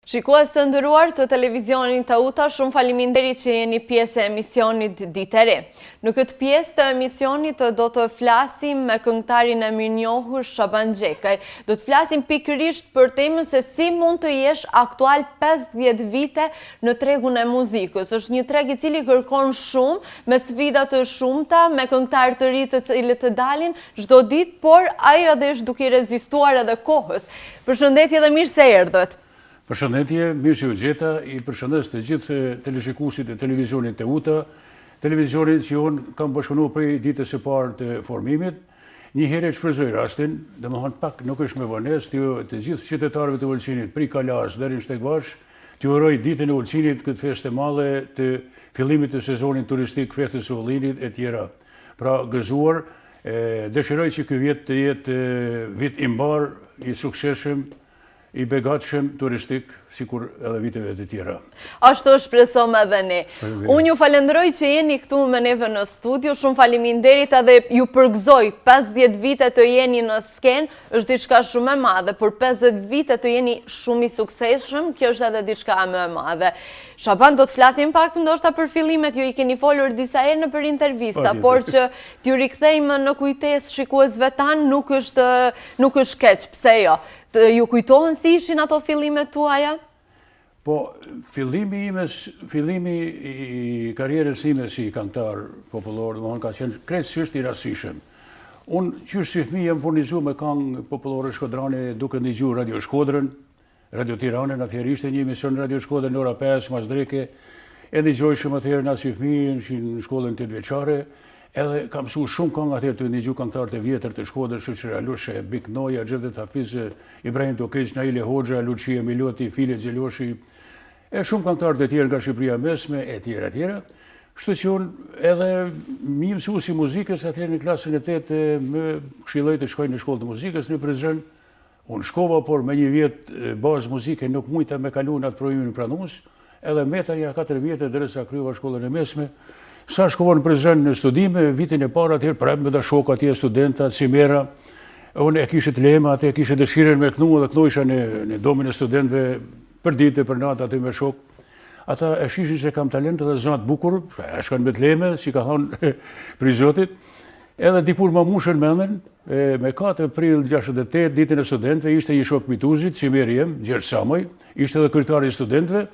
Shikues të nderuar të televizionit Tauta, shumë faleminderit që jeni pjesë e emisionit Ditë e Re. Në këtë pjesë të emisionit do të flasim me këngëtarin e mirënjohur Shaban Gjekaj. Do të flasim pikërisht për temën se si mund të jesh aktual 50 vite në tregun e muzikës. Është një treg i cili kërkon shumë, me sfida të shumta, me këngëtarë të ri të cilët të dalin çdo ditë, por ai edhe është duke rezistuar edhe kohës. Përshëndetje dhe mirë se erdhët. Përshëndetje, mirë që u gjeta, i përshëndes të gjithë teleshikuesit e televizionit Tauta, televizionit që unë kam bashkëpunuar prej ditës së parë të formimit. Një herë shfrytëzoj rastin, domethënë pak nuk është me vonesë, të gjithë qytetarëve të Ulqinit, prej Kalas deri në Shtekbash, t'ju uroj ditën e Ulqinit, këtë festë e madhe të fillimit të sezonit turistik, festës së Ullinit e tjera. Pra gëzuar, dëshiroj që ky vit të jetë vit i mbar, i suksesshëm, i begatshëm turistik, sikur edhe viteve të tjera. Ashtu shpresom edhe ne. Unë ju falenderoj që jeni këtu me neve në studio, shumë faleminderit edhe ju përgëzoj, 50 vite të jeni në skenë, është diçka shumë e madhe, por 50 vite të jeni shumë i suksesshëm, kjo është edhe diçka më e madhe. Shaban, do të flasim pak ndoshta për fillimet, ju i keni folur disa herë në për intervista, por që t'ju rikthejmë në kujtesë shikuesve tanë nuk është keq, pse jo? Ju kujtohen si ishin ato fillimet tuaja? Po, fillimi i karrierës ime si këngëtar popullor, domethënë ka qenë krejtësisht i rastishëm. Unë qysh si fëmijë jam furnizuar me këngë popullore shkodrane duke ndëgjuar Radio Shkodrën, Radio Tiranën, atëherë ishte një emision Radio Shkodrën në ora 5 mas dreke, e ndëgjojshëm atëherë na si fëmijë në shkollën 8 vjeçare. Edhe kam mësuar shumë këngë atëherë të ndëgjoj këngëtarët e vjetër të Shkodrës, Shoqëria Lushe, Bik Noja, Xhedet Hafiz, Ibrahim Tokiç, Naile Hoxha, Lucia Miloti, File Xheloshi, e shumë këngëtarë të tjerë nga Shqipëria mesme e tjera e tjera. Kështu që unë edhe një mësues i muzikës atëherë në klasën e 8 më këshilloi të shkoj në shkollë të muzikës në Prizren. Unë shkova, por me një vit bazë muzike nuk mujta me kaluar atë provimin pranues, edhe meta ja 4 vjet derisa kryeva shkollën e mesme. Sa shkova në Prizren në studime, vitin e parë atëherë prapë me ta shok atje studenta, Cimera. Unë e kishe të lema, atë e kishe dëshirën me kënu dhe kënoisha në domin e studentëve për ditë, për natë aty me shok. Ata e shishin se kam talent dhe zonat bukur, e shkan me të leme, si ka thonë prej Zotit. Edhe dikur ma mushën mendën, me 4 prill 68, ditën e studentëve, ishte një shok mituzit, Cimeri jem, Gjergj Samoj, ishte edhe kryetari i studentëve.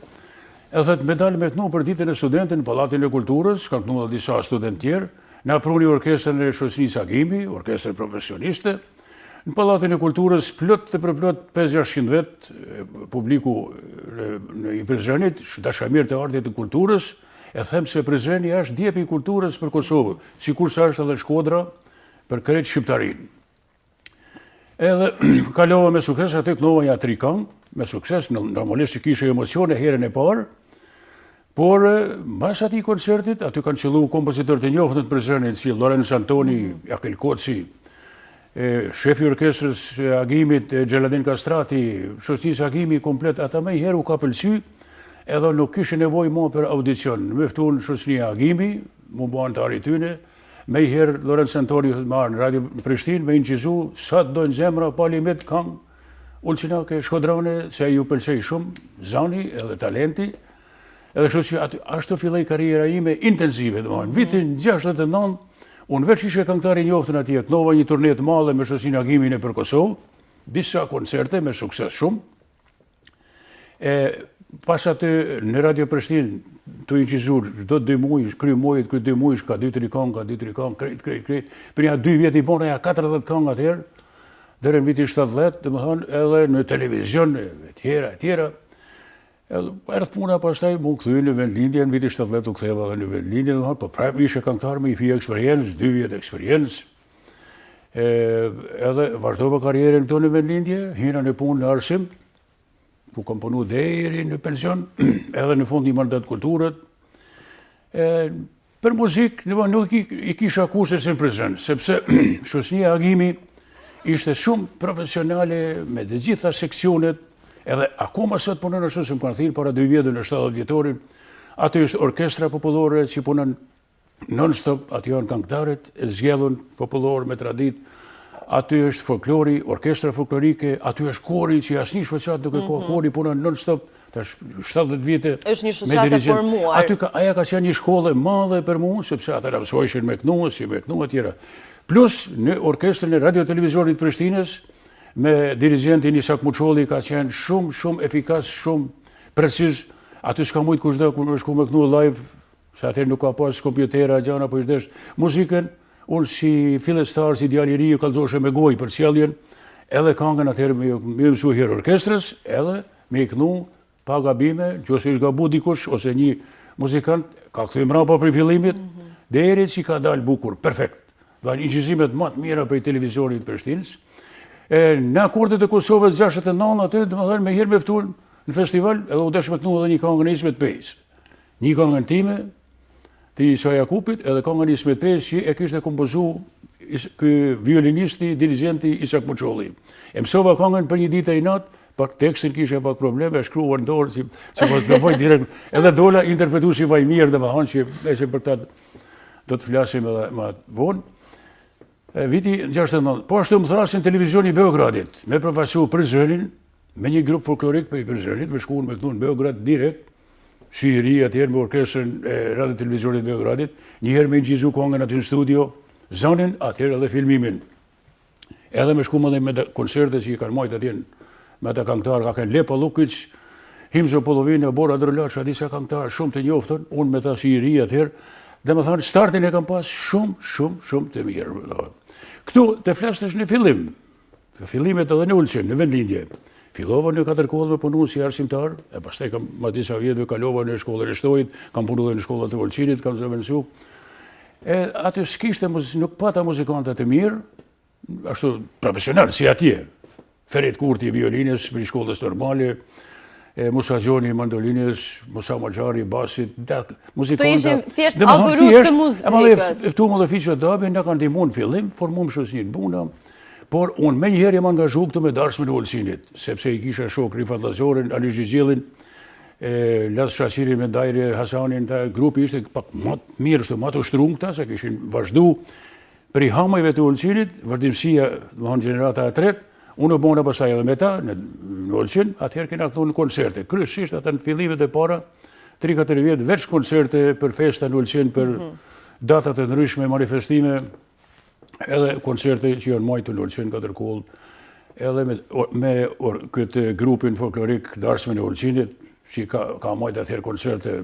Edhe thëtë me dalë me kënu për ditën e studentën në Pallatin e Kulturës, ka kënu dhe disa student tjerë, na pruni orkestrën e Shoqërisë Agimi, orkestrën profesioniste. Në Pallatin e Kulturës plot të përplot 500-600 vet, publiku i Prizrenit, dashamirë të artit të kulturës, e them se Prizreni është djepi i kulturës për Kosovë, sikur sa është edhe Shkodra për krejt shqiptarinë. Edhe kalova me sukses, atë kënova ja 3 këngë, me sukses, normalisht që kishe emocione herën e parë, por mas atij koncertit, aty kanë qelluar kompozitorë të njohur të Prizrenit, si Lorenzo Antoni, Akil Koci, shefi orkestrës Agimit, Xheladin Kastrati, shoqërisë Agimi komplet, ata më herë u ka pëlqy, edhe nuk kishin nevojë më për audicion. Më ftuan shoqëria Agimi, më bën të arrit tyne, më herë Lorenzo Antoni marr në Radio Prishtinë, më inqizu sa të dojnë zemra, palimet këngë, ulçinake, shkodrane, se ju pëlqej shumë, zani edhe talenti. Edhe kështu që ashtu filloi karriera ime intensive, domethënë vitin 69, unë veç ishe këngëtar i njoftën atje, kënova një turne të madhe me shoqërinë Agimin për Kosovë, disa koncerte me sukses shumë. Pas atë në Radio Prishtinë, të inqizur, çdo 2 muaj, kry muajit, kry 2 muaj, ka 2-3 këngë, krejt. Për ja 2 vjet i bona ja 40 këngë atëherë, deri në vitin 70, domethënë edhe në televizion e tjera. Erdh puna pastaj mu kthye në vendlindje, në vitin 70 u ktheva edhe në vendlindje, domethënë po prapë ishe këngëtar me i fije eksperiencë, 2 vjet eksperiencë. Edhe vazhdova karrierën këtu në vendlindje, hina në punë në arsim, ku kam punuar deri në pension, edhe në fund një mandat kulturët. Për muzikë, nuk i kisha kushtet në Prizren, sepse shoqëria Agimi ishte shumë profesionale me të gjitha seksionet, edhe akoma sot punon ashtu se më kanë thirrë para 2 vjetë në 70 vjetorin. Aty është orkestra popullore që punon non-stop, aty janë këngëtarët e zgjedhur popullor me traditë. aty është folklori, orkestra folklorike, aty është kori që asnjë shoqat nuk e ka, kori punon non-stop, tash 70 vite. Është një shoqat e formuar. Aty aja ka qenë një shkollë e madhe për mua, sepse ata mësojshin me kënu, si me kënu etj. Plus në orkestrën e radio televizionit Prishtinës, me dirigentin Isak Muçolli ka qenë shumë efikas, shumë preciz. Aty s'ka mujt kushdo kur më shku me kënu live, se atëherë nuk ka pas kompjutera, gjana, po ishte muzikën. Unë si fillestar, si djalë i ri, kallëzoshe me gojë për sjelljen, edhe këngën atëherë me mësu herë orkestrës, edhe me kënu pa gabime, nëse është gabu dikush ose një muzikant, ka këthy mrapa për fillimit, deri që ka dalë bukur, perfekt. Dhe një gjizimet më të mira për televizionit Prishtinës. Në akordet e Kosovës 69 atë, dhe më thënë me herë me ftun në festival, edhe u desh me kënu edhe një këngën e Ismet Pejs. Një këngën time, të Isa Jakupit, edhe këngën e Ismet Pejs që e kishte kompozu ky violinisti, dirigenti Isak Muçolli. E mësova këngën për një ditë e natë, pak tekstin kishe pak probleme, e shkruar në dorë, që mos gaboj direkt, edhe dola interpretu si vaj mirë dhe më hanë që e për ta do të flasim edhe më vonë. Viti 69, po ashtu më thrasin televizioni i Beogradit, me përfaqësu Prizrenin, me një grup folklorik për i Prizrenit, me shkuën me këtu në Beograd direkt, si i ri atëherë me orkestrën e radio televizionit Beogradit, njëherë me gjizu këngën aty në studio, zanin atëherë edhe filmimin. Edhe me shkuën me koncerte që i kanë majtë atjen, me ata këngëtarë, ka kënë Lepa Lukic, Himzo Polovinë, Bora Drolaç, disa këngëtarë shumë të njoftën, unë me ta si i ri atëherë, dhe më thanë, startin e kam pas shumë të mirë. Këtu të flasësh në fillim, fillimet edhe në Ulqin, në vendlindje. Fillova në 4 kollë me punu si arsimtar, e pastaj kam ma disa vjetëve kalova në shkollën e Shtojit, kam punu dhe në shkollat e Ulqinit, kam zëvendësu. Aty s'kishte, nuk pata muzikantat e mirë, ashtu profesional, si atje. Ferit Kurti violinës, për shkollës normale, Musa Gjoni mandolinës, Musa Maxhari basit, muzikantat. Të ishim thjesht algorut të muzikës. Eftu më dhe fiqë dabi, në kanë dimon fillim, formum shosnjit buna, por unë me njëherë jam angazhu këtu me darsmen e Ulqinit, sepse i kisha shok Rifat Lazorin, Alish Gjigjellin, Las Shashirin me Dajri Hasanin, ta grupi ishte pak më mirë, më të ushtrum këta, se kishin vazhdu për i hamajve të Ulqinit, vazhdimësia, më hanë generata e tretë, unë bona pasaj edhe me ta, në Ulqin, atëherë kena këtu në koncerte. Kryesisht ata në fillimet e para, 3-4 vjetë, veç koncerte për festa në Ulqin, për datat e ndryshme, manifestime, edhe koncerte që janë majtë në Ulqin 4 kollë, edhe me këtë grupin folklorik darsmen e Ulqinit, që ka majtë atëherë koncerte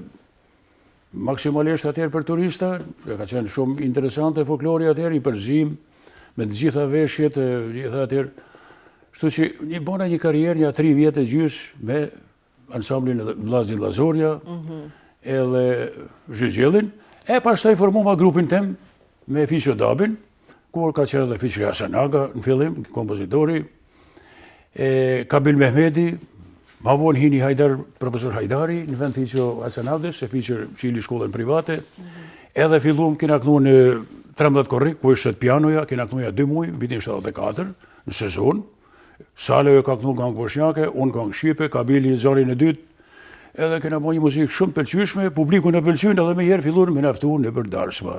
maksimalisht atëherë për turista, ka qenë shumë interesante folklori atëherë, i përzim, me të gjitha veshjet, gjitha atëherë. Shtu që një bona një karierë, një 3 vjetë e gjys me ansamblin e Vllaznin Lazorja, edhe Zhygjellin, e pastaj formova grupin tem me Fiqo Dabin, kur ka qenë edhe Fiqri Hasanaga në fillim, kompozitori, Kabil Mehmeti, ma vonë hini Hajdar, profesor Hajdari, në vend Fiqo Hasanagës, se Fiqër qili shkollën private, edhe fillum kena kënu në 13 korrik, ku ishte pianoja, kena kënuja 2 muj, vitin 74, në sezon, Salejo ka kënu këngë bosnjake, unë këngë shqipe, Kabili zorin e dytë, edhe kena bo një muzikë shumë pëlqyshme, publiku në pëlqynë, edhe me herë fillur me naftu në për darsma.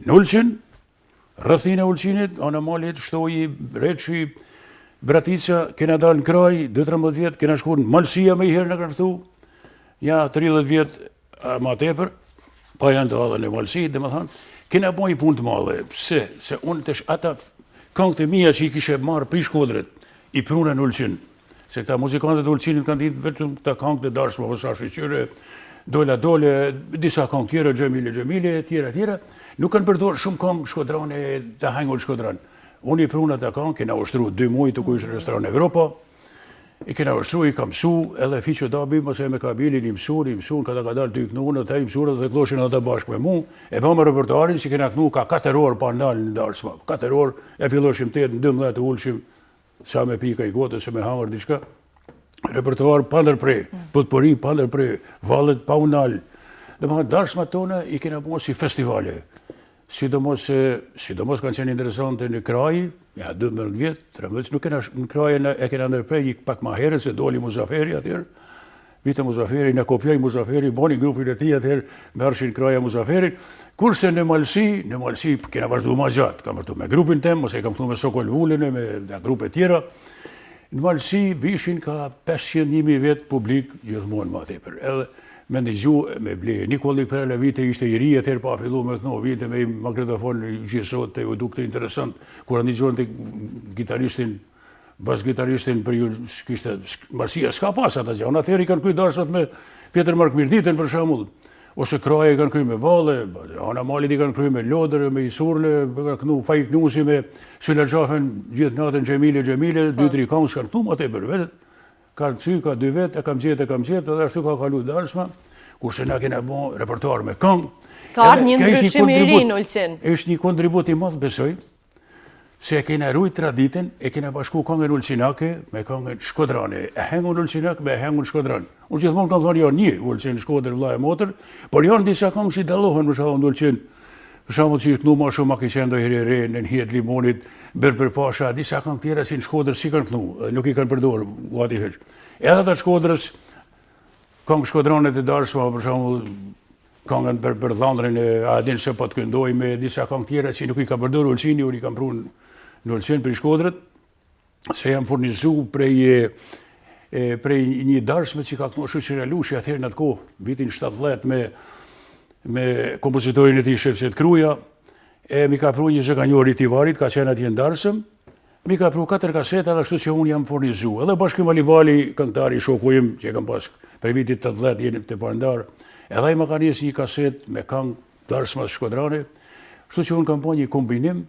Në Ulqin, rrëthin e Ulqinit, Anamalit, Shtoji, Reçi, Bratica, kena dalë në kraj, 2-13 vjetë, kena shku në Malësia me herë në kërftu, ja 30 vjetë ma tepër, pa janë të adhe në Malësi, dhe më thanë, kena bo një punë të madhe, pse, se unë të ata këngët e mija që i kishe marë pri shkodret, i prune në Ulqin, se këta muzikantët e Ulqinit kanë ditë vetëm këta këngët e darsma, Hosashi Qyre, Dole, disa këngë tjera, Gjemile, tjera, nuk kanë përdorë shumë këngë shkodrane të hangër shkodran. Unë i prune të këngë, kena ushtru 2 muaj të ku ishtë restoran Evropa, i kena ushtru, i kam mësu, edhe Fiqo Dabi, mëse me Kabilin, i mësun, kada ka dalë 2 kënunë, dhe i mësun dhe kloshin edhe bashkë me mu, e pa me repertoarin që kena kënu ka 4 orë pa ndalë në darsma. 4 orë, e filloshim 8, 12 të ullshim, sa me pika i gote, se me hangër diçka, repertoar pa ndërprej, potpori pa ndërprej, valet pa unal. Dhe më darsma tona i kena bua si festivale. Sidomos kanë qenë interesante në kraj, ja 12 vjetë, 13, nuk kena në kraj e kena ndërprej, pak ma herët se doli Muzaferi atyrë, vite Muzaferi, në kopjoj Muzaferi, boni grupin e tij atëherë me arshin kraja Muzaferit. Kurse në Malsi kena vazhdu ma gjatë, kam vërtu me grupin tem, ose kam këtu me Sokol Vullin, me grupe tjera. Në Malsi vishin ka 500.000 vetë publik gjithmonë ma tepër. Edhe me ndëgju, me ble, Nikolik Perele vite ishte i ri atëherë pa fillu me këno vite me magnetofon gjithsot të u dukte interesant, kur ndëgjuan të gitaristin, bas-gitaristin për ju, kishte, Marsia s'ka pas ata gjë, atëherë i kanë kry darsat me Pjetër Mark Mirditën për shembull, ose Kraje i kanë kry me Valle, Ana Malit i kanë kry me Lodër, me Isurle, Faj Knusi me Sylla Qafen, gjithë natën Gjemile, 2-3 këngë s'kanë këtu ma tepër vetë, kanë cy, ka 2 vetë, e kam gjetë, edhe ashtu ka kalu darsma, kurse na kena bo repertuar me këngë. Ka ardhur një ndryshim i ri në Ulqin. Është një kontribut i madh, besoj, se e kena rujt traditën, e kena bashku këngën ulqinake me këngën shkodrane. E hengun ulqinak me hengun shkodran. Unë gjithmonë kam thonë janë një, Ulqin, Shkodër, vlla e motër, por janë disa këngë që dallohen për shkakun Ulqin. Për shembull që këtu më shumë ka qenë ndonjëherë re në Hijet Limonit, Berber Pasha, disa këngë tjera si në Shkodër si kanë këtu, nuk i kanë përdorur gati hiç. Edhe ata Shkodrës këngë shkodrane të darshma, për shembull këngën për dhandrin e Adin se po të këndoj me disa këngë tjera që nuk i ka përdorur Ulqini, unë i kam prunë në Ulqin për i Shkodrët, se jam furnizu prej një darshme që ka kënu Shoqëria Lushi atëherë në atë kohë, vitin 70 me kompozitorin e tij Shefqet Kruja, e mi ka pru një zëkanjor i Tivarit, ka qenë atje në darshëm, mi ka pru 4 kaseta dhe ashtu që unë jam furnizu. Edhe Bashkim Alivali, këngëtari shoku im, që e kam pas prej vitit 80 jeni të parëndar, edhe i më ka njës një kaset me këngë darshmas shkodrane, ashtu që unë kam po një kombinim,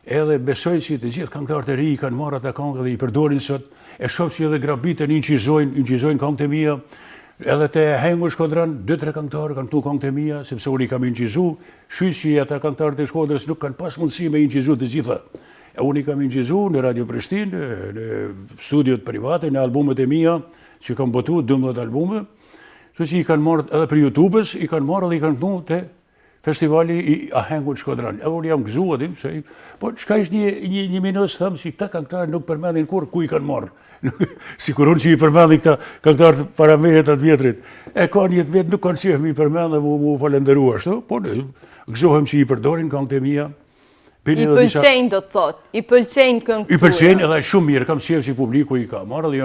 edhe besoj që të gjithë këngëtarët e ri i kanë marrë ata këngë dhe i përdorin sot, e shoh që edhe grabitën inqizojnë këngët e mia, edhe të hengur Shkodran, 2-3 këngëtarë kanë këtu këngët e mia, sepse unë i kam inqizu, shyq që ata këngëtarët e Shkodrës nuk kanë pas mundësi me inqizu të gjitha. E unë i kam inqizu në Radio Prishtinë, në studiot private, në albumet e mia, që kam botu 12 albume, që i kanë marrë edhe për YouTube-ës, i kanë marrë dhe i kanë këtu të festivali i ahengut Shkodran. E unë jam gëzuar, po çka është një minus thëmë si këta këngëtarë nuk përmendin kur ku i kanë marrë. Si kur unë që i përmendin këta këngëtarë para mehet atë vjetrit. E ka një vetë nuk kanë qef mi përmend dhe mu falenderu ashtu, po gëzohem që i përdorin këngët e mia. I pëlqejnë do të thotë, i pëlqejnë këngë tuaja. I pëlqejnë edhe shumë mirë, kam qef që publiku i ka marrë dhe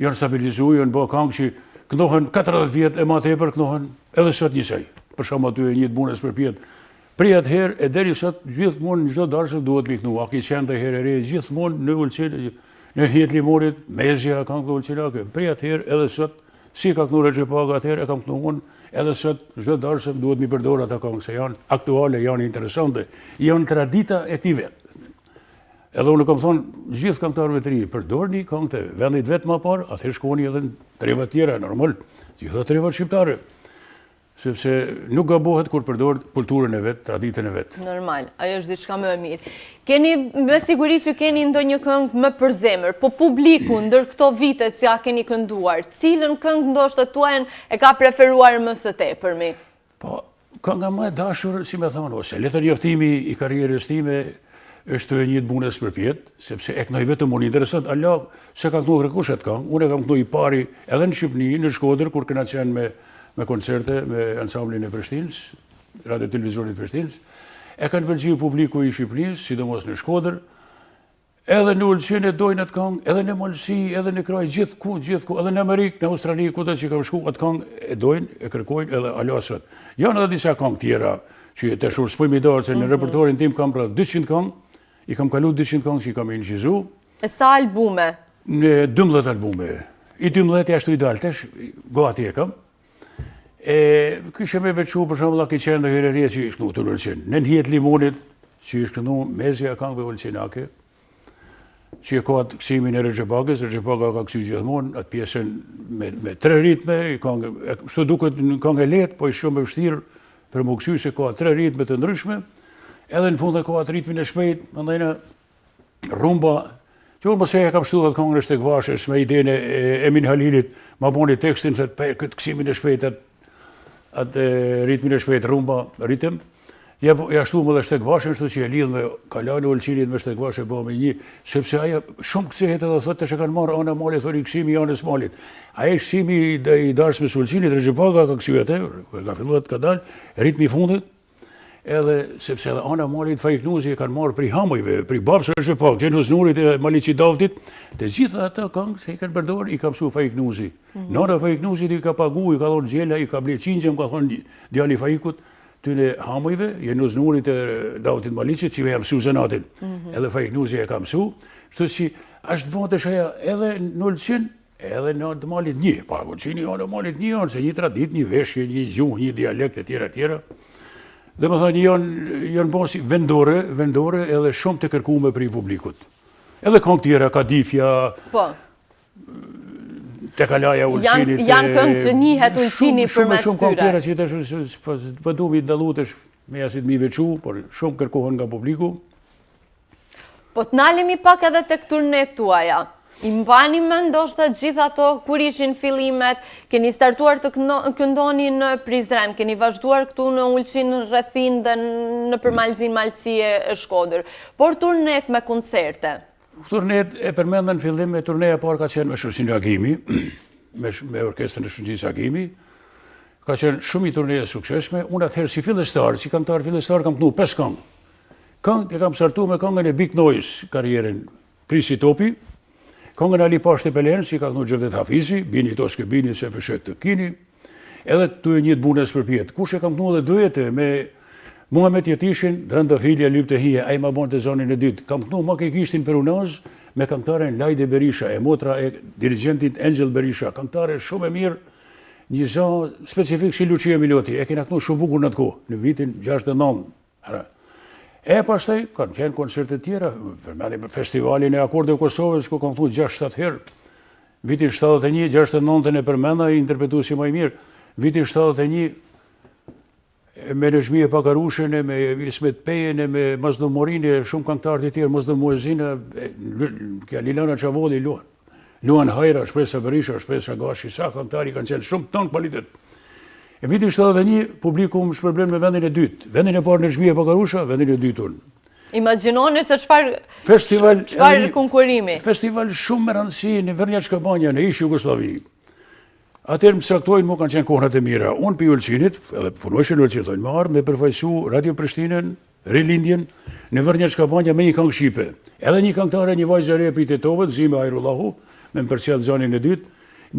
janë stabilizu, janë bë këngë që këndohen 40 vjet e ma tepër këndohen edhe sot njësej. Për shumë aty e një të bunës për pjetë. Prej atëherë, e deri sot, gjithmonë në çdo darshëm duhet mi kënu. A ki qenë të herë e re, gjithmonë në Ulqin, në Hijet Limonit, Mezja kanë këtu ulqinake. Prej atëherë, edhe sot, si ka kënu Regjepaga atëherë, e kam kënu unë, edhe sot, çdo darshëm duhet mi përdorë ata këngë, se janë aktuale, janë interesante, janë tradita e këtij vetë. Edhe unë kam thonë, gjithë këngëtarëve të ri, përdorni këngët e vendit vetë më parë, atëherë shkoni edhe në trevat tjera, normal, gjitha trevat shqiptare. Sepse nuk gabohet kur përdor kulturën e vetë, traditën e vetë. Normal, ajo është diçka më e mirë. Keni, me siguri që keni ndonjë këngë më për zemër, po publiku ndër këto vite që ja keni kënduar, cilën këngë ndoshta tuajën e ka preferuar më së tepërmi? Po, kënga më e dashur, si me thonë, ose letër njoftimi i karrierës time është të një të bunës për pjetë, sepse e kënoj vetëm unë interesant, Allah, se ka kënu kërkushet këngë, unë e kam kënu i pari edhe në Shqipni, në Shkodër, kur këna qenë me koncerte, me ansamblin e Prishtinës, Radio Televizionit Prishtinës, e kanë pëlqyer publiku i Shqipërisë, sidomos në Shkodër, edhe në Ulqin e dojnë atë këngë, edhe në Malsi, edhe në Kraj, gjithku, edhe në Amerikë, në Australi, kuta që kam shku, atë këngë e dojnë, e kërkojnë, edhe alasët. Janë edhe disa këngë tjera, që të shurë s'pojmë i darë, se në repertorin tim kam pra 200 këngë, i kam kalu 200 këngë që i kam inqizu. E sa albume? Në 12 albume. I 12 jashtu i daltesh, gati e kam. Kështë me veçu, për shumë, ki qenë dhe herërje që ishtë kënu të Ulqin. Në Hijet Limonit, që ishtë kënu Mezja këngëve ulqinake, që e ka atë kësimin e Regjepagas, Regjepaga ka kësi gjithmonë, atë pjesën me 3 ritme, shtu duket në këngë e letë, po ishtë shumë e vështirë për më kësi se ka 3 ritme të ndryshme, edhe në fund dhe ka atë ritmin e shpejt, më ndajna rumba, që unë mëse e kam shtu dhe këngën e Shtekvashës me idejnë e Emin Halilit, ma boni tekstin, se këtë kësimin e shpejt atë ritmin e shpejt rumba, ritëm, Ja shtu më dhe shtekvashën, shtu që e lidhë me kalani Olqinit me shtekvashë e bo me një, sepse aja shumë këcehet edhe thotë të që kanë marrë ana malit, thori kësimi anës malit. Aja kësimi i dashme së Olqinit, Regjepaga ka kësyu atë, ka filluat ka dalë, ritmi fundit, edhe sepse edhe ana malit Fajknuzi e kanë marrë pri hamujve, pri babsë Regjepag, Gjenus Nurit e Maliqi Davtit, të gjitha ata kanë, se i kanë përdor, i ka mësu Fajknuzi. Nana Fajknuzi i ka pagu, i ka thonë gjela, i ka ble qingjëm, ka thonë djali Fajkut, tyne hamujve, Gjenus Nurit e Davtit Maliqit, që me jam mësu zenatin. Edhe Fajknuzi e ka mësu, shtu që ashtë bëndë shaja edhe në Olqin, edhe në të malit një. Pa, Olqini janë në malit një janë, se një tradit, një veshje, një gjuhë, një dialekt e tjera. Dhe më thani janë basi vendore edhe shumë të kërkume për i publikut. Edhe këngë tjera, Kadifja, te kalaja Olqinit. Janë këngë që njihet Olqini për mes tyre. Shumë këngë tjera që të pëdu mi dalutesh me jasit mi vequ, por shumë kërkohen nga publiku. Po të nalemi pak edhe të turnet tuaja. I mbani me ndoshta gjitha ato kur ishin fillimet, keni startuar të këndoni në Prizren, keni vazhduar këtu në Olqin rrethin dhe në përmalëzin Malësie e Shkodër, por turnet me koncerte. Turnet e përmendën fillim e turneja parë ka qenë me Shoqërinë Agimi, me orkestrën e Shoqërisë Agimi, ka qenë shumë i turneje sukseshme, unë atëherë si fillestar, si këngëtar fillestar kam kënu 5 këngë. Këngë e kam startu me këngën e Big Noise karrierën Krisi Topi, këngën Ali Pashtë e Pelenës, që ka kënu Gjevdet Hafizi, Bini Toske Bini se fëshet të kini, edhe këtu e një të bunes për pjetë. Kush e kam kënu edhe dojete me Muhamet Jetishin, Drënda Filja, Lyp të Hije, a i ma bon të zonin e dytë. Kam kënu ma ke kishtin Perunaz me këngëtaren Lajde Berisha, e motra e dirigentit Angel Berisha, këngëtare shumë e mirë, një zonë specifik si Lucia Miloti, e kena kënu shumë bukur në të kohë, në vitin 69. E pastaj, kanë qenë koncerte tjera, përmeni për festivalin e akorde u Kosovës, ku kam thunë 6-7 herë, vitin 71, 69 e përmena, i interpretu si maj mirë, vitin 71, me Rëshmije Pakarushen, me Ismet Pejen, me Mazdo Morini, shumë këngëtarë të tjerë, Mazdo Muezina, Lilana Qavodhi, Luan Hajra, Shpresa Berisha, Shpresa Gashi, sa këngëtari kanë qenë shumë tonë kvalitet. E vitin 71, publiku më shpërblen me vendin e dytë. Vendin e parë në Rëshmije Pakarusha, vendin e dytë unë. Imaginoni se çfarë konkurimi. Festival shumë me rëndësi në Vernja Shkabanja, në ish Jugoslavi. Atër më saktojnë mu kanë qenë kohënat e mira. Unë për Olqinit, edhe punojshën në Olqinit, më arë me përfajsu Radio Prishtinën, Rilindjen, në Vernja Shkabanja me një këngë Shqipe. Edhe një këngëtare, një vajzë e re për i Tetovët, Zime Ajrullahu, me më përcjellë zonin e dytë,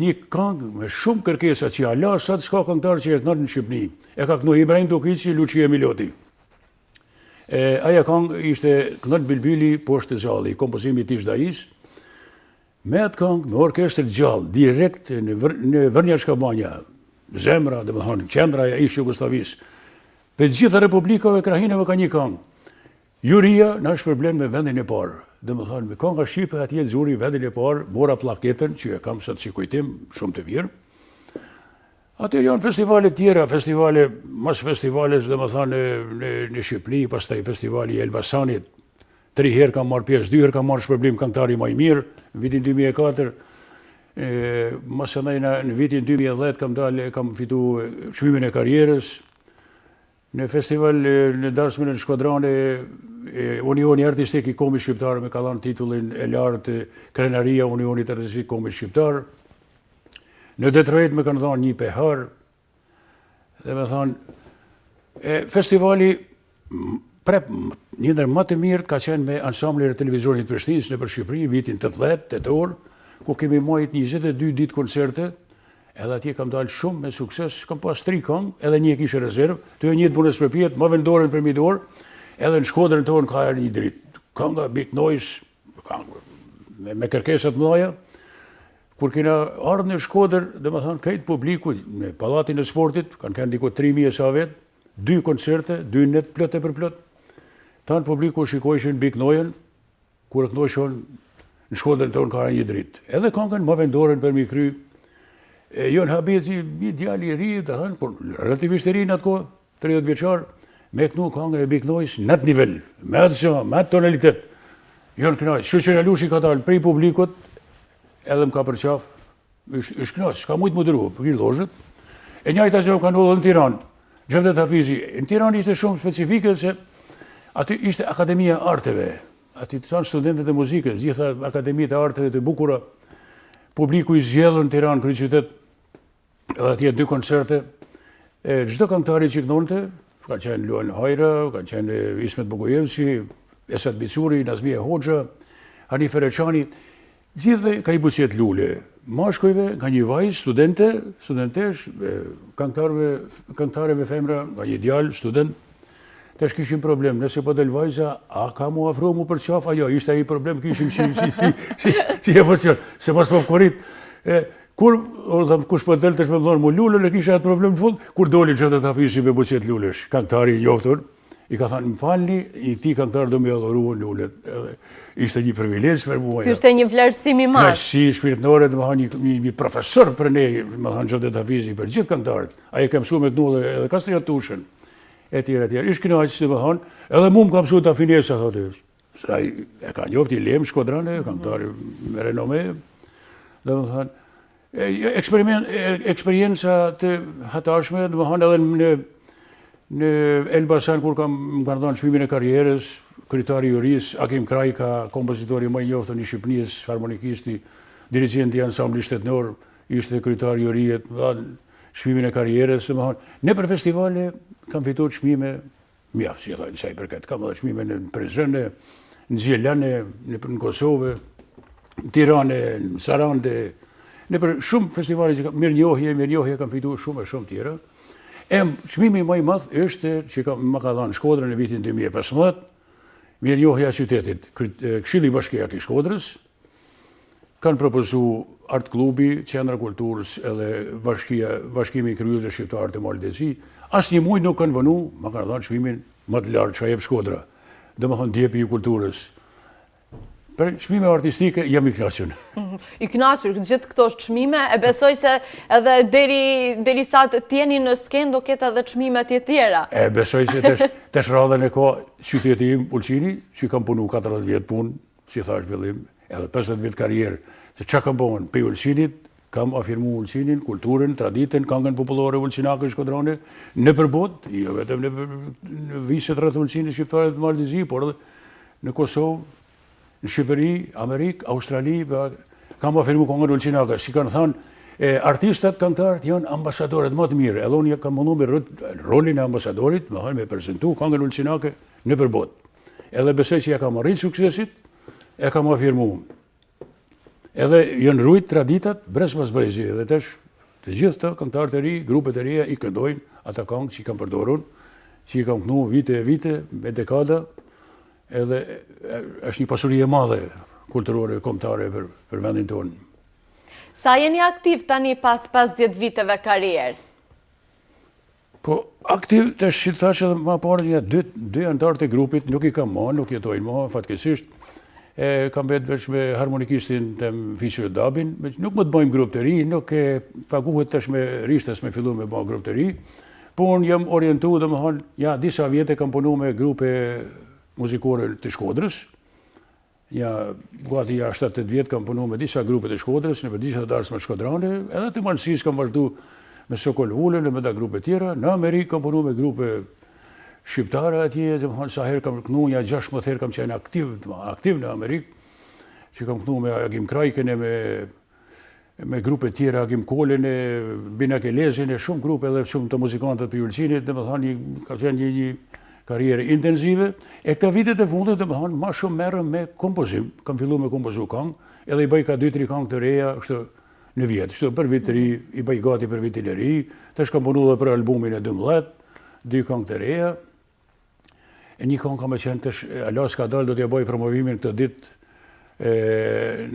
një këngë me shumë kërkesa që ala sa të s'ka këngëtarë që e kënërë në Shqipni. E ka kënu Ibrahim Tokici, Lucia Miloti. Aja këngë ishte kënërë Bilbili, poshtë të zalli, kompozimi Tish Dajis. Me atë këngë, me orkestrë gjallë, direkt në Vërnja Shkabanja, zemra, dhe më thonë, qendraja ishë Jugoslavis. Për gjitha republikave, krahinave ka një këngë. Juria në është problem me vendin e parë. Dhe më thonë, me kënga Shqipe atje zuri vendin e parë, mora plaketën, që e kam sëtë si kujtim, shumë të vjerë. Atër janë festivale tjera, mas festivale, dhe më thonë, në Shqipni, pas taj festivali i Elbasanit, 3 herë kam marrë pjesë, 2 herë kam marrë shpërblim këngëtari më i mirë, në vitin 2004, mas e në vitin 2010 kam fitu çmimin e karrierës, në festival në darsmën e Shkodrane, Unioni Artistik i Komit Shqiptar me ka dhënë titullin e lartë Krenaria Unionit Artistik Komit Shqiptar. Në Detroit me kanë dhënë një pehar, dhe me thonë, festivali një ndër më të mirë ka qenë me ansamblin e televizionit Prishtinës në për Shqipëri, vitin 18 ku kemi majt 22 ditë koncerte, edhe atje kam dalë shumë me sukses, kam pas 3 këngë, edhe një kishe rezervë, të e një të bunës për pjetë, më vendoren për midor, edhe në Shkodrën tonë ka erë një dritë. Kënga Big Noise, me kërkesat mëdha, kur kena ardhë në Shkodër, dhe më thanë, krejt publiku, me Palatin e Sportit, kanë kënë diko 3.000 sa vetë, 2 koncerte, 2 net plot e për plot. Tanë publiku shikojshin Big Noise, kur e kënojshon në Shkodrën tonë ka erë një dritë. Edhe këngën më vendoren për mi kry. Jon Habit, një djali i ri, të thënë, por relativisht e ri në atë kohë, 30 vjeçar, me kënu këngën e Big Noise në atë nivel, me atë tonalitet. Jon kënaq, Shoqëria Lushi ka dalë prej publikut, edhe më ka përqaf, është kënaq, s'ka mujtë më dëru, për një lojët. E njajta që më ka ndodhur në Tiranë, Gjevdet Hafizi, në Tiranë ishte shumë specifike se aty ishte Akademia e Arteve. Aty të tanë studentët e muzikës, gjitha Akademitë e Arteve të bukura, publiku i zgjedhur në Tiranë, kryeqytet, edhe atje 2 koncerte. Çdo këngëtari që këndonte, ka qenë Luan Hajra, ka qenë Ismet Bogojevci, Esat Bicuri, Nazmia Hoxha, Hani Fereçani, gjithve ka i buqet lule. Mashkujve ka një vajzë, studentesh, këngëtareve femra, ka një djalë, student. Tash kishim problem, nëse po del vajza, a ka mu afro mu për qaf, ajo, ishte ai problem, kishim si emocion, se pas po korrit. Kush po del të shmëndon mu lullën, e kisha atë problem në fund, kur doli Gjevdet Hafizi me buqet lullesh, këngëtari i njoftur, i ka thënë, më falni, i ti këngëtar do me adhuruan lullet. Ishte një privilegj për mua. Ky ishte një vlerësim i madh. Knaqësi shpirtërore, domethënë një profesor për ne, domethënë Gjevdet Hafizi për gjithë këngëtarët. Ai ka mësuar me të edhe Kastria Tushën, etj. Ish kënaqës, domethënë, edhe mua më ka mësuar ta finesa thotë. Ai e ka njofti Lem Shkodrane, këngëtar me renome. Domethënë, eksperienca të hatashme, domethënë edhe në Elbasan, kur më kanë dhënë çmimin e karrierës, kryetari i juris, Akim Kraj, ka kompozitori më i njohur i Shqipërisë, harmonikisti, dirigenti i ansamblit shtetënor, ishte kryetari i jurit, çmimin e karrierës, domethënë, në për festivale kam fituar çmime mjaft, si thonë, sa i përket. Kam dhënë çmime në Prizren, në Gjelane, në Kosovë, në Tiranë, në Sarande, në për shumë festivale që mirënjohje kam fituar shumë e shumë tjera. Çmimi më i madh është që më ka dhënë Shkodra në vitin 2015, mirënjohja e qytetit, Këshilli Bashkiak i Shkodrës, kanë propozuar Art Klubi, Qendra Kulturës edhe Bashkimi i Kryesve Shqiptar të Maldezi. Asnjë muj nuk kanë vënë, më kanë dhënë çmimin më të lartë që jep Shkodra. Domethënë Djepi i Kulturës. Për çmime artistike jam i kënaqur. I kënaqur gjithë këto çmime, e besoj se edhe derisa të jeni në skenë do ketë edhe çmime të tjera. E besoj se tash radhën e ka qyteti im Ulqini, që kam punu 40 vjet punë, si thash fillim, edhe 50 vjet karrierë. Se çka kam bën pe Ulqinit, kam afirmuar Ulqinin, kulturën, traditën, këngën popullore ulqinake shkodrane në përbot, jo vetëm në viset rreth Ulqinit shqiptare të Maldezi, por edhe në Kosovë, në Shqipëri, Amerikë, Australi, kam afirmuar këngën ulqinake. Si kanë thënë, artistat këngëtarët janë ambasadorët më të mirë. Edhe unë kam munduar me rolin e ambasadorit, me prezantu këngën ulqinake në përbot. Edhe besoj që ja kam arritur suksesit, e kam afirmuar. Edhe janë rujt traditat brez pas brezi. Edhe tash të gjithë të këngëtarët e ri, grupet e reja i këndojnë ata këngë që i kam përdorur, që i kam kënu vite me dekada. Edhe është një pasuri e madhe kulturore, kombëtare për vendin tonë. Sa jeni aktiv tani pas 50 viteve karrierë? Po, aktiv, të shqit thashë edhe ma parë dy antarët e grupit, nuk i kam ma, nuk jetojnë ma, fatkesisht. Kam betë veç me harmonikistin të Fiqër Dabin, nuk më të bëjmë grup të ri, nuk e paguhet tash me rishtes me fillu me bëjmë grup të ri, por unë jam orientu dhe më hanë, ja, disa vjete kam punu me grupe muzikore të Shkodrës. Gati 7-8 vjetë kam punu me disa grupe të Shkodrës, në për disa darsme shkodrane, edhe të Malësis kam vazhdu me Sokol Vullën, me da grupe tjera. Në Amerikë kam punu me grupe shqiptare atje, dhe më hanë sa herë kam kënu, 16 herë kam qenë aktiv në Amerikë, që kam kënu me Agim Krajken, me grupe tjera, Agim Kolin, Bina Kelezin, shumë grupe edhe shumë të muzikantët për Ulqinit, dhe më hanë ka qenë një karrierë intenzive, e këta vitet e fundit dhe më thonë, ma shumë merrem me kompozim. Kam fillu me kompozu këngë, edhe i bëj ka 2-3 këngë të reja, është në vjetë. Shtë për vit të ri, i bëj gati për vitin e ri, tash kam punu dhe për albumin e 12, 2 këngë të reja. E një këngë kam e qenë tash, Alas ka dalë, do t'ja bëj promovimin këtë ditë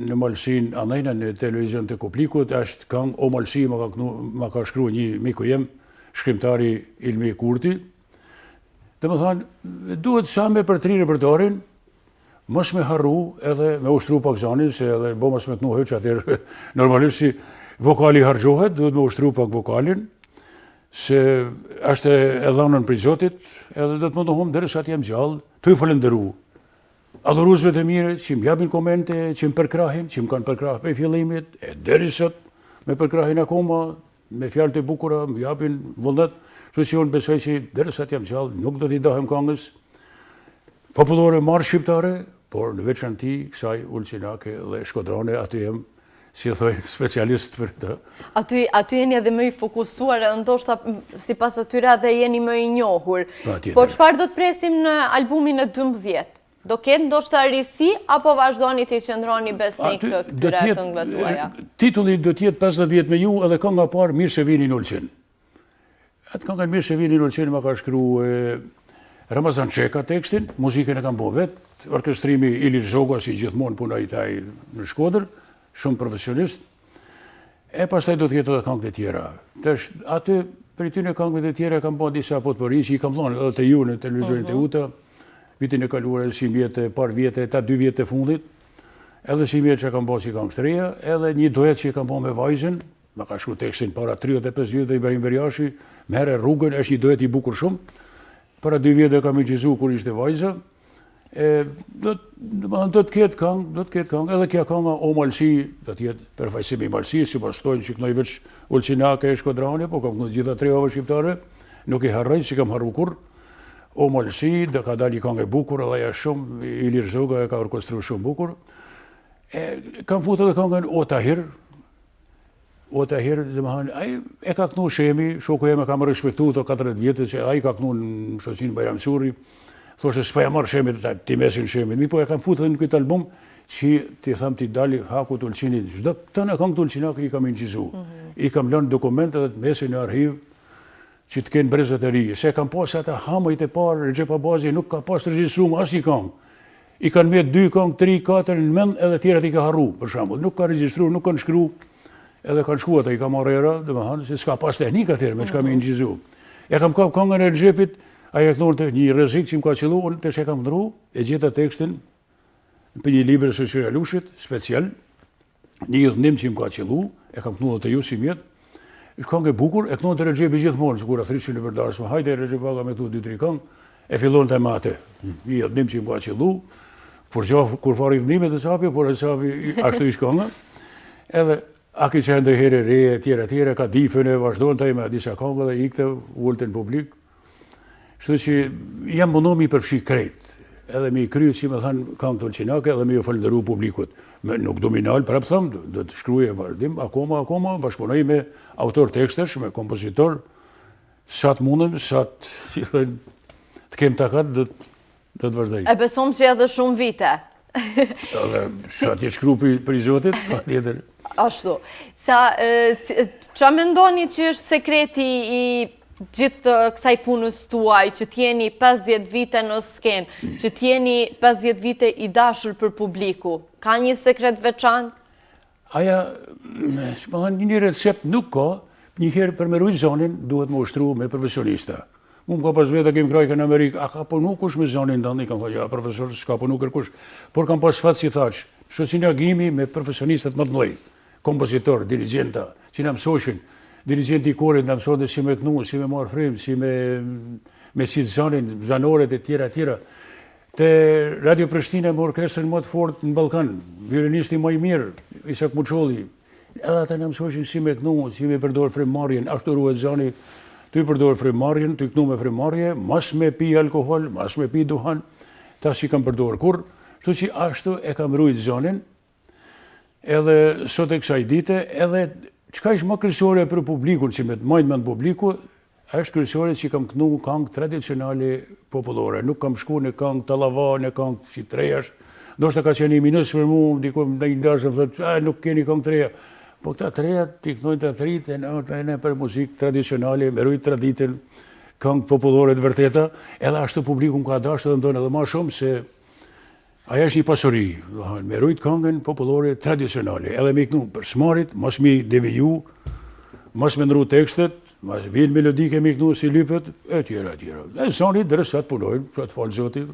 në Malsin Anajna, në televizion të Koplikut, është këngë O Malsi, ma ka shkru një miku jem, shkrimtari Ilmi Kurti. Dhe më thanë, duhet sa me për tri repertorin, mos me harru edhe me ushtru pak zanin, se edhe bo mos me të nuhë që atër normalisht si vokali hargjohet, duhet me ushtru pak vokalin, se është e dhanën për Zotit, edhe do të mundohëm dërës atë jem gjallë, të i falenderu. Adhuruzve të mire, që më japin komente, që më përkrahin, që më kanë përkrah për fillimit, e deri sot me përkrahin akoma, me fjalë të bukura, më japin vullnet, Kështu që unë besoj që derisa të jam gjallë, nuk do t'i dahem këngës popullore marrë shqiptare, por në veçanti kësaj ulqinake dhe shkodrane, aty jem, si e thoj, specialist për të. Aty jeni edhe më i fokusuar, edhe ndoshta sipas atyre edhe jeni më i njohur. Po çfarë do të presim në albumin e 12? Do ketë ndoshta risi apo vazhdoni të qëndroni besnik këtyre këngëve tuaja? Titulli do të jetë 50 vjet me ju edhe kënga parë Mirë se vini në Ulqin. Atë këngën Mirë se vini në Ulqin më ka shkruar Shaban Gjekaj tekstin, muzikën e kam bërë vetë, orkestrimi Ilir Zhoga si gjithmonë punoj taj në Shkodër, shumë profesionist. Pastaj do të jetë edhe këngët e tjera. Aty për ty në këngët e tjera kam bërë disa potpori që i kam thonë edhe të ju në televizionin të uta, vitin e kaluar, si vjetë, par vjetë, ta 2 vjetë të fundit, edhe si vjetë që kam bërë si këngë të reja, edhe një duet që i kam bërë me vajzën, më ka shku tekstin para 35 vjetë dhe Ibrahim Berjashi, me herë rrugën, është një duet i bukur shumë. Para 2 vjetë kam i gjizu kur ishte vajza. Do të ketë këngë, edhe kja kënga O Malsi, do të jetë përfaqësimi i Malsis, si pastojnë që kënoj veç ulqinake e shkodrane, po kam kënoj gjitha 3 ove shqiptare, nuk i harroj, si kam harru kur. O Malsi, dhe ka dalë një këngë e bukur, edhe ja shumë, Ilir Zhoga e ka orkestru shumë bukur. Kam futë edhe këngën O Tahir, e ka kënu Shemi, shoku jeme kam respektu të 40 vjetët, që a i ka kënu në shoqin Bajram Suri, thoshe s'pa ja marrë Shemi të ti mesin Shemi. Mi po e kam futë në këtë album, që ti tham ti dali haku të Ulqinit, çdo të në këngë të Ulqinak i kam incizu. I kam lënë dokumentet dhe të mesin në arhiv, që të kenë brezet e ri. Se kam pas ata hamajt e parë, Regjepa Bazi nuk ka pas të regjistru më asnjë këngë. I kanë me 2 këngë, 3, 4 në mend, edhe tjerat i ka harru, për shembull. Nuk ka regjistru, nuk kanë shkru. Edhe kanë shku ata i ka marrë era, dhe më hanë, se s'ka pas teknika tjerë, me që kam i nëgjizu. E kam kap këngën e Regjepit, a e kënonë të një rrezik që më ka qëllu, unë të që e kam ndru, e gjeta tekstin për një liber së Shqyra Lushit, special, një dhënim që më ka qëllu, e kam kënu dhe të ju si mjetë, është këngë e bukur, e kënonë të Regjepi gjithmonë, që kur a thrishin në përdarës më hajde, Regjepa ka me këtu 2-3 këngë, e fillon të mate, një dhënim që më ka qëllu, kur fari dhënimet e sapi, por e sapi ashtu ish këngë, edhe a ki që ndë herë reje, tjera, ka difën e vazhdojnë taj me disa këngë dhe ikte ullëtë në publik. Shtu që jam mundu mi përfshi krejt, edhe mi kryet që me thanë këngë të ulqinake edhe mi ju falëndëru publikut. Nuk dominal, prapë thëmë, do të shkruje vazhdim, akoma, bashkëpunoj me autor tekstesh, me kompozitor, sa të mundëm, sa të kem takat, do të vazhdoj. E besom që edhe shumë vite. Sa t'je shkru për i Zotit, pa tjetër. Ashtu. Qa mendoni që është sekreti i gjithë kësaj punës tuaj, që t'jeni 50 vite në skenë, që t'jeni 50 vite i dashur për publiku? Ka një sekret veçantë? Aja, një recept nuk ka, njëherë për me rujtë zonin, duhet më ushtru me profesionista. Unë ka pas vetë kemë krajke në Amerikë, a ka punu kush me zonin të ndi, kam ka, ja, profesor, s'ka punu kërkush, por kam pas fatë si thaqë, shoqin agimi me profesionistat më të mëdhej, kompozitor, dirigenta, që në mësoshin, dirigenti i korit në mësoshin si me kënu, si me marë frim, si me qitë zonin, zanoret e tjera. Te Radio Prishtina me orkestrën më të fort në Balkan, violinisti më i mirë, Isak Muçolli, edhe ata në mësoshin si me kënu, si me përdor frimmarrjen, ashtu ruhet zoni, tu i përdor frimmarrjen, tu i kënu me frimmarrje, mas me pi alkohol, mas me pi duhan, ta si kam përdor kur, shtu që ashtu e kam rujt zonin, edhe sot e kësaj dite, edhe qka ishë më kryesore për publikun, që me të majtë me në publiku, është kryesore që kam kënu këngë tradicionale popullore, nuk kam shku në këngë talava, në këngë si trejash, do shta ka qenë i minus për mu, dikom në i ndashëm, thotë, nuk keni këngë treja, po këta treja t'i kënojnë të thritë, në për muzikë tradicionale, me rujtë traditën, këngë popullore të vërteta, edhe ashtu publikun ka dashtë dhe mdojnë edhe ma shumë se aja është një pasuri, me rujtë këngën popullore tradicionale, edhe me kënu për smarit, mas mi deviju, mas me nru tekstet, mas vinë melodike me kënu si lypët, e tjera. E zoni dërësat punojnë, që të falë zotit.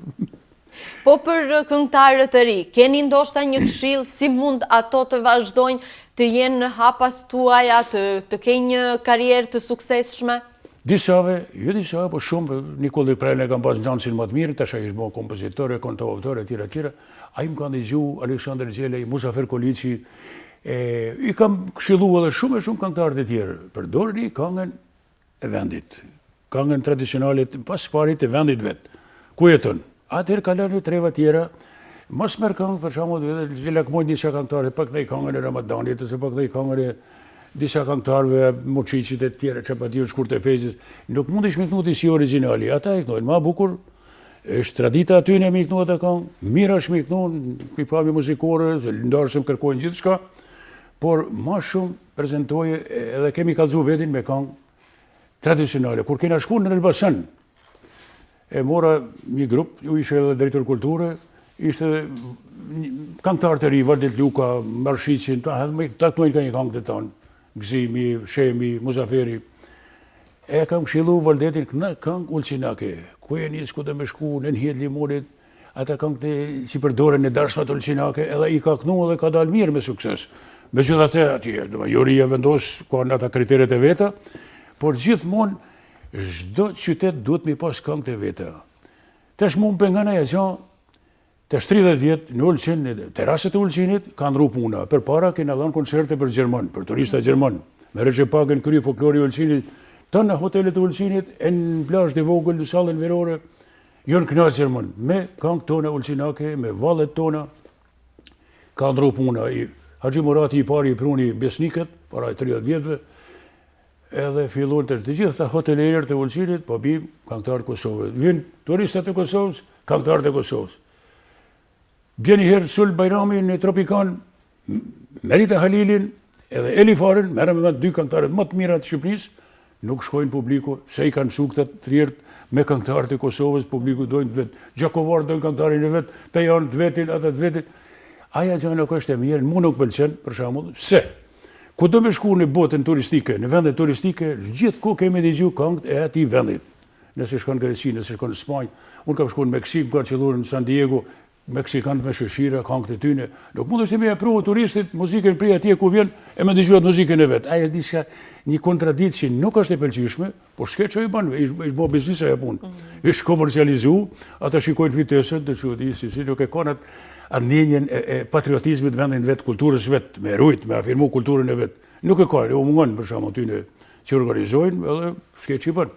Po për këngëtarët të ri, keni ndoshta një këshill si mund ato të vazhdojnë të jenë në hapas tuaja, të kenë një karierë të suksesshme? Disave, po shumë, Nikolli Prejnë e kam pas në gjanësin më të mirë, të shë ishë bo kompozitore, kontoautore, tjera. A i më kanë dëgju Aleksandr Gjele, Muzafer Kolici, i kam këshillu edhe shumë këngëtarët e tjerë, përdorni këngën e vendit. këngën tradicionalit pas parit të vendit vetë. Ku jeton? Atëherë kalon në treva tjera, mos merr këngë për shembull, vetë lakmojnë disa këngëtarë, pak këtej këngën e Ramadanit, ose pak këtej këngën e disa këngëtarëve Moçiçit e tjerë, Çapadiu, Shkurt e Fezës. Nuk mundesh me kënuti si origjinali. Ata e kënojnë, ma bukur, është tradita aty në me kënu ata këngë, mirë është me kënu, pipave muzikore, ndarësëm kërkojnë gjithë shka, por ma shumë prezentoje edhe kemi kallëzu vetin me këngë tradicionale. Kur kena shku në Elbasan, e mora një grup, ju ishe edhe drejtor kulture, ishte këngëtar të ri, Vardit Luka, Marshiqin, ta këtojnë ka një këngë të tonë, Gzimi, Shemi, Muzaferi. E kam këshillu Valdetin, në këngë Ulçinake, ku e njës ku të me shku, në njët limonit, ata këngë të si përdore në darshmat Ulçinake, edhe i ka kënu edhe ka dalë mirë me sukses. Me gjithate atje, juria vendos ka në ata kriteret e veta, por gjithmonë, çdo qytet duhet me pas këngë të veta. Tash mund pengana e gjan, tash 30 vjet në Ulçin, terasat e Ulçinit kanë rru puna. Përpara kena dhënë koncerte për gjerman, për turista gjerman. Me Recep krye folklori i Ulçinit, tonë në hotelet e Ulçinit, e në plazh të vogël në sallën verore, janë kënaqë gjerman. Me këngë tona ulçinake, me vallet tona, kanë rru puna. Haxhi Murati i pari i pruni besnikët, para 30 vjetëve, edhe fillon të gjithë të hotelerët e Ulçinit, po bim këngëtarët Kosovës. Vjen turistat e Kosovës, këngëtarët e Kosovës. Bjen herë Sul Bajrami në Tropikan, Merita Halilin, edhe Elifarin, merrem me dy këngëtarët më të mira të Shqipërisë, nuk shkojnë publiku, se i kanë shuktat të tjerët me këngëtarët e Kosovës, publiku dojnë të vetë, Gjakovar dojnë këngëtarin e vetë, Pejan të vetin, ata të vetin. Aja gjë nuk është e mirë, mu nuk pëlqen, për shembull, se ku do me shku në botën turistike, në vendet turistike, gjithë ku kemi dëgju këngët e atij vendit. Nëse shkon në Greqi, nëse shkon në Spanjë, unë kam shku në Meksik, kam qelluar në San Diego, Meksikanët me shëshira, këngët e tyne. Nuk mund është me provë turistit muzikën prej atje ku vjen e me dëgjuat muzikën e vet. Ajo diçka një kontradikt që nuk është e pëlqyeshme, por s'ke çoj bën, është bë biznes ajo punë. Është komercializu, ata shikojnë vitesën, të çudi, si nuk e kanë ndjenjen e patriotizmit vendin vet, kulturës vet, me rujt, me afirmu kulturën e vet. Nuk e kanë, u mungon për shkak aty që organizojnë, edhe s'ke ç'i bën.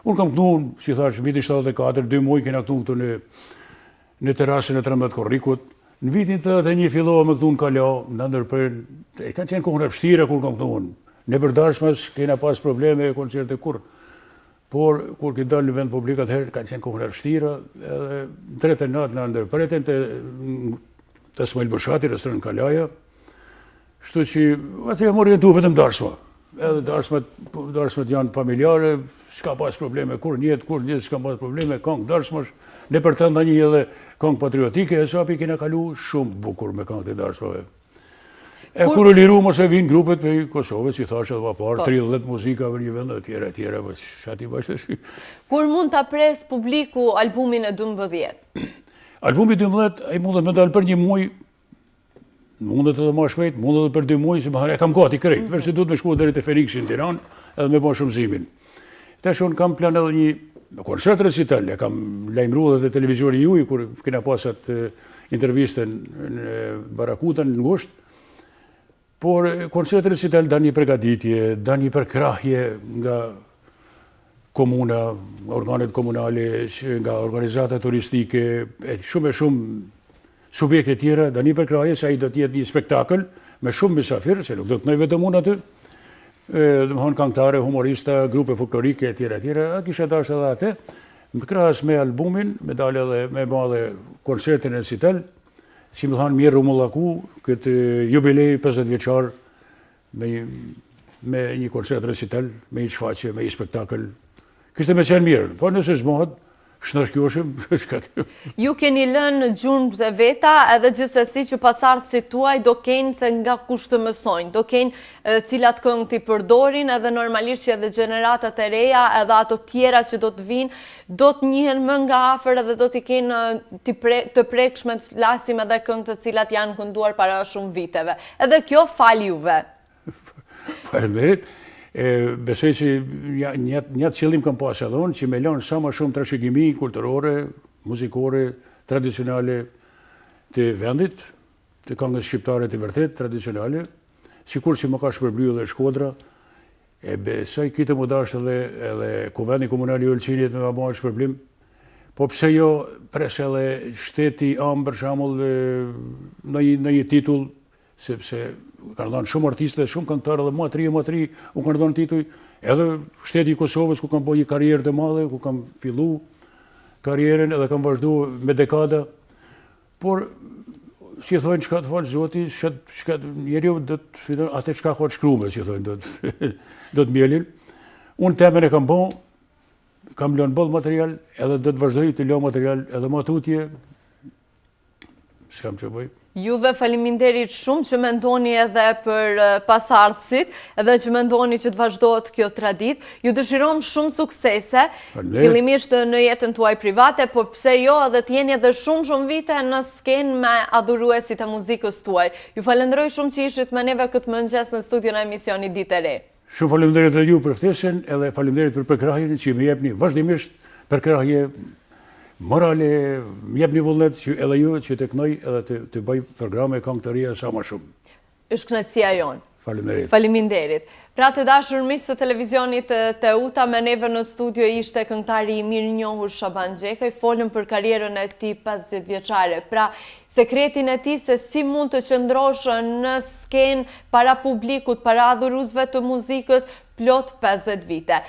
Unë kam këtu, si thash, viti 74, 2 muaj kena këtu këtu në terasën e 13 Korrikut. Në vitin të dhe një fillova me këtu në Kala, në ndërprerën, e kanë qenë kohën e vështira kur kam këtu unë. Në përdashmas kena pas probleme e koncerte kur. Por, kur ki dalë në vend publik atëherë, kanë qenë kohën e vështira, edhe në 3 natë në ndërprerën të Smajl Bëshati, restoran Kalaja, shtu që atë jam orientu vetëm darshma. Edhe darshmet janë familjare, s'ka pas probleme kur njët, s'ka pas probleme, këngë darshmash, ne për të nda një edhe këngë patriotike, e sapi kena kalu shumë bukur me këngë të darshmave. E kur u liru mos e vinë grupet për Kosovës, si thashe dhe parë, 30 muzika për një vend dhe tjera, shati bashkë të shi. Kur mund të pres publiku albumin e 12? Albumi 12, e mundet me dalë për një muaj, mundet edhe ma shpejt, mundet edhe për 2 muaj, si më e kam gati krejt, vërse du të me shku deri te Feliksi në Tiranë, edhe me bo shumëzimin. Tash unë kam plan edhe një koncert recital, e kam lajmëru edhe te televizori juaj, kur kena pasat intervistën në Barakutën, në ngusht, por koncert recital da një përgatitje, da një përkrahje nga komuna, organet komunale, nga organizata turistike, shumë subjekte tjera, da një përkrahje se a i do t'jetë një spektakl me shumë misafir, se nuk do t'nej vetëm unë aty, dhe më thonë këngëtare, humorista, grupe folklorike, tjera, a kisha dash edhe atë, më krahas me albumin, me dalë edhe me madhe koncertin e recital, si më thonë mirë rumullaku, këtë jubilej 50 vjeqar, me një koncert recital, me një shfaqe, me një spektakl, kështë me qenë mirë, po nëse zmohet, shnashkjoshim, shka kjo. Ju keni lënë gjurmë të veta, edhe gjithsesi që pasardhët si tuaj do kenë se nga kush të mësojnë, do kenë cilat këngë t'i përdorin, edhe normalisht që edhe gjeneratat e reja, edhe ato tjera që do të vinë, do të njihen më nga afër edhe do t'i kenë të prekshme të flasim edhe këngë të cilat janë kënduar para shumë viteve. Edhe kjo fal juve. Faleminderit. Besoj që një të qëllim kam pas edhe unë, që me lanë sa ma shumë trashëgimi kulturore, muzikore, tradicionale të vendit, të këngës shqiptare të vërtet, tradicionale, sikur që më ka shpërbly edhe Shkodra, E besoj kitë më dashtë edhe Kuvendi Komunal i Ulqinit me ma bëjë shpërblim, po pse jo pres edhe shteti am për shembull në një titull, sepse kanë dhënë shumë artistë dhe shumë këngëtarë edhe më të ri u kanë dhënë titull, edhe shteti i Kosovës ku kanë bërë një karrierë të madhe, ku kanë fillu karrierën edhe kanë vazhdu me dekada, por si thonë çka të falë Zoti, çka njeriu do të fillon atë çka ka shkruar, si thonë, do të mbjelin. Unë temën e kam bën, kam lënë boll material, edhe do të vazhdoj të lë material edhe më tutje. S'kam ç'bëj. Juve faleminderit shumë që mendoni edhe për pasardhësit, edhe që mendoni që të vazhdohet kjo traditë. Ju dëshirojmë shumë suksese, fillimisht në jetën tuaj private, por pse jo edhe të jeni edhe shumë vite në skenë me adhuruesit e muzikës tuaj. Ju falenderoj shumë që ishit me neve këtë mëngjes në studion e emisionit Ditë e Re. Shumë faleminderit edhe ju për ftesën, edhe faleminderit për përkrahjen që më jepni vazhdimisht përkrahje morale, më jepni vullnet që edhe ju që të kënoj edhe të bëj programe këngëtarie sa më shumë. Është kënaqësia jonë. Faleminderit. Faleminderit. Pra të dashur miq të televizionit të UTA, me neve në studio ishte këngëtari i mirënjohur Shaban Gjekaj, folëm për karrierën e tij 50 vjeçare. Pra sekretin e tij se si mund të qëndrosh në skenë para publikut, para adhuruesve të muzikës plot 50 vite.